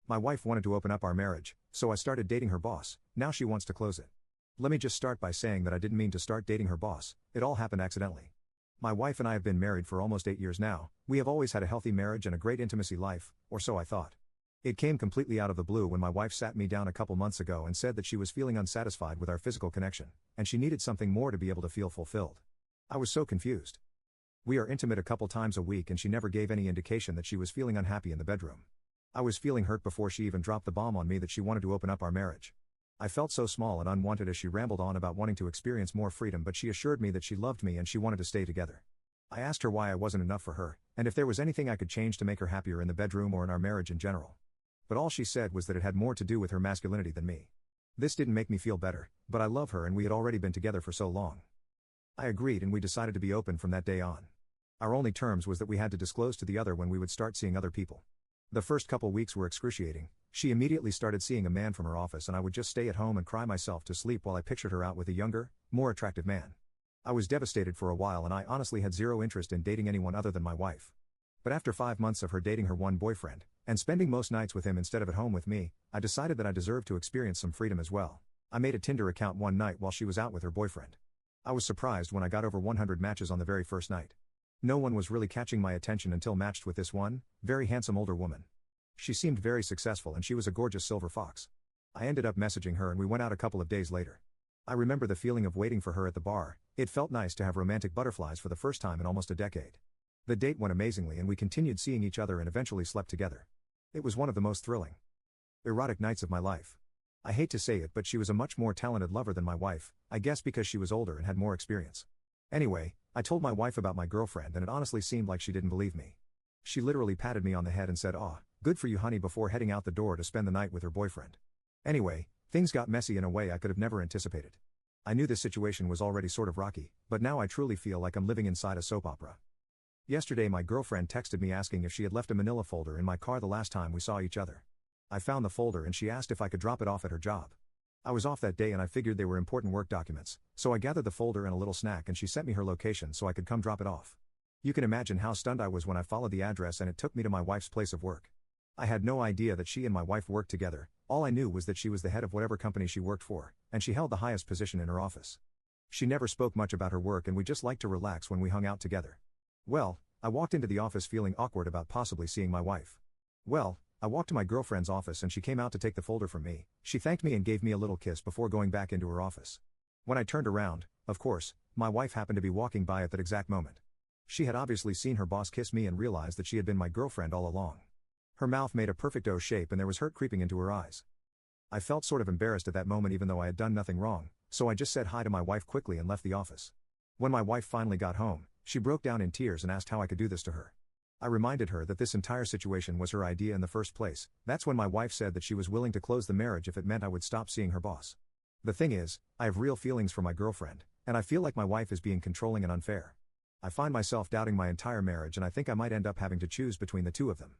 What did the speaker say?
My wife wanted to open up our marriage, so I started dating her boss. Now she wants to close it. Let me just start by saying that I didn't mean to start dating her boss, it all happened accidentally. My wife and I have been married for almost 8 years now. We have always had a healthy marriage and a great intimacy life, or so I thought. It came completely out of the blue when my wife sat me down a couple months ago and said that she was feeling unsatisfied with our physical connection, and she needed something more to be able to feel fulfilled. I was so confused. We are intimate a couple times a week and she never gave any indication that she was feeling unhappy in the bedroom. I was feeling hurt before she even dropped the bomb on me that she wanted to open up our marriage. I felt so small and unwanted as she rambled on about wanting to experience more freedom, but she assured me that she loved me and she wanted to stay together. I asked her why I wasn't enough for her, and if there was anything I could change to make her happier in the bedroom or in our marriage in general. But all she said was that it had more to do with her masculinity than me. This didn't make me feel better, but I love her and we had already been together for so long. I agreed and we decided to be open from that day on. Our only terms was that we had to disclose to the other when we would start seeing other people. The first couple weeks were excruciating. She immediately started seeing a man from her office and I would just stay at home and cry myself to sleep while I pictured her out with a younger, more attractive man. I was devastated for a while and I honestly had zero interest in dating anyone other than my wife. But after 5 months of her dating her one boyfriend, and spending most nights with him instead of at home with me, I decided that I deserved to experience some freedom as well. I made a Tinder account one night while she was out with her boyfriend. I was surprised when I got over 100 matches on the very first night. No one was really catching my attention until matched with this one, very handsome older woman. She seemed very successful and she was a gorgeous silver fox. I ended up messaging her and we went out a couple of days later. I remember the feeling of waiting for her at the bar. It felt nice to have romantic butterflies for the first time in almost a decade. The date went amazingly and we continued seeing each other and eventually slept together. It was one of the most thrilling, erotic nights of my life. I hate to say it, but she was a much more talented lover than my wife, I guess because she was older and had more experience. Anyway, I told my wife about my girlfriend and it honestly seemed like she didn't believe me. She literally patted me on the head and said, "Aw, good for you honey," before heading out the door to spend the night with her boyfriend. Anyway, things got messy in a way I could have never anticipated. I knew this situation was already sort of rocky, but now I truly feel like I'm living inside a soap opera. Yesterday my girlfriend texted me asking if she had left a manila folder in my car the last time we saw each other. I found the folder and she asked if I could drop it off at her job. I was off that day and I figured they were important work documents, so I gathered the folder and a little snack and she sent me her location so I could come drop it off. You can imagine how stunned I was when I followed the address and it took me to my wife's place of work. I had no idea that she and my wife worked together. All I knew was that she was the head of whatever company she worked for, and she held the highest position in her office. She never spoke much about her work and we just liked to relax when we hung out together. Well, I walked into the office feeling awkward about possibly seeing my wife. I walked to my girlfriend's office and she came out to take the folder from me. She thanked me and gave me a little kiss before going back into her office. When I turned around, of course, my wife happened to be walking by at that exact moment. She had obviously seen her boss kiss me and realized that she had been my girlfriend all along. Her mouth made a perfect O shape and there was hurt creeping into her eyes. I felt sort of embarrassed at that moment even though I had done nothing wrong, so I just said hi to my wife quickly and left the office. When my wife finally got home, she broke down in tears and asked how I could do this to her. I reminded her that this entire situation was her idea in the first place. That's when my wife said that she was willing to close the marriage if it meant I would stop seeing her boss. The thing is, I have real feelings for my girlfriend, and I feel like my wife is being controlling and unfair. I find myself doubting my entire marriage and I think I might end up having to choose between the two of them.